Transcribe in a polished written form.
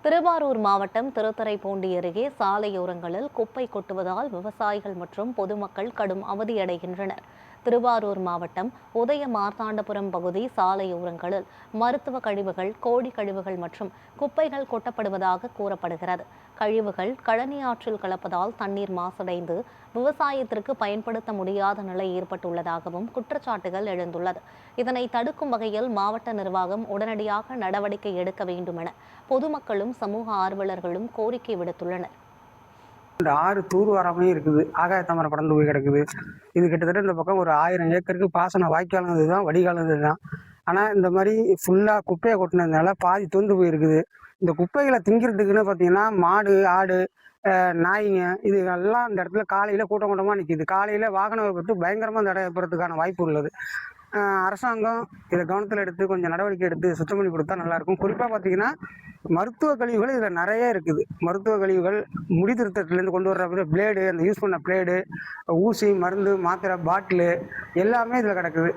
திருவாரூர் மாவட்டம் திருத்துறைப்பூண்டி அருகே சாலையோரங்களில் குப்பை கொட்டுவதால் விவசாயிகள் மற்றும் பொதுமக்கள் கடும் அவதியடைகின்றனர். திருவாரூர் மாவட்டம் உதய மார்த்தாண்டபுரம் பகுதி சாலையோரங்களில் மருத்துவ கழிவுகள், கோழி கழிவுகள் மற்றும் குப்பைகள் கொட்டப்படுவதாக கூறப்படுகிறது. கழிவுகள் கழனி ஆற்றில் கலப்பதால் தண்ணீர் மாசடைந்து விவசாயத்திற்கு பயன்படுத்த முடியாத நிலை ஏற்பட்டுள்ளதாகவும் குற்றச்சாட்டுகள் எழுந்துள்ளது. இதனை தடுக்கும் வகையில் மாவட்ட நிர்வாகம் உடனடியாக நடவடிக்கை எடுக்க வேண்டும் என பொதுமக்களும் சமூக ஆர்வலர்களும் கோரிக்கை விடுத்துள்ளனர். இந்த ஆறு தூர் வராமையும் இருக்குது, ஆகாய தாமரை படர்ந்து போய் கிடக்குது. இது கிட்டத்தட்ட இந்த பக்கம் ஒரு 1000 ஏக்கருக்கு பாசன வாய்க்காலது தான், வடிகாலது தான். ஆனால் இந்த மாதிரி ஃபுல்லாக குப்பையை கொட்டினதுனால பாதி தோந்து போயிருக்குது. இந்த குப்பைகளை திங்கிறதுக்குன்னு பார்த்தீங்கன்னா மாடு, ஆடு, நாய்ங்க இதுகெல்லாம் இந்த இடத்துல காலையில் கூட்டமாக நிற்கிது. காலையில் வாகன விபத்து பயங்கரமாக தடை ஏற்படுறதுக்கான வாய்ப்பு உள்ளது. அரசாங்கம் இதை கவனத்தில் எடுத்து கொஞ்சம் நடவடிக்கை எடுத்து சுத்தம் பண்ணி கொடுத்தா நல்லாயிருக்கும். குறிப்பாக பார்த்தீங்கன்னா மருத்துவ கழிவுகள் இதில் நிறைய இருக்குது. மருத்துவ கழிவுகள் முடி திருத்தத்துலேருந்து கொண்டு வர்ற பிளேடு, அந்த யூஸ் பண்ண பிளேடு, ஊசி, மருந்து, மாத்திரை, பாட்டிலு எல்லாமே இதில் கிடக்குது.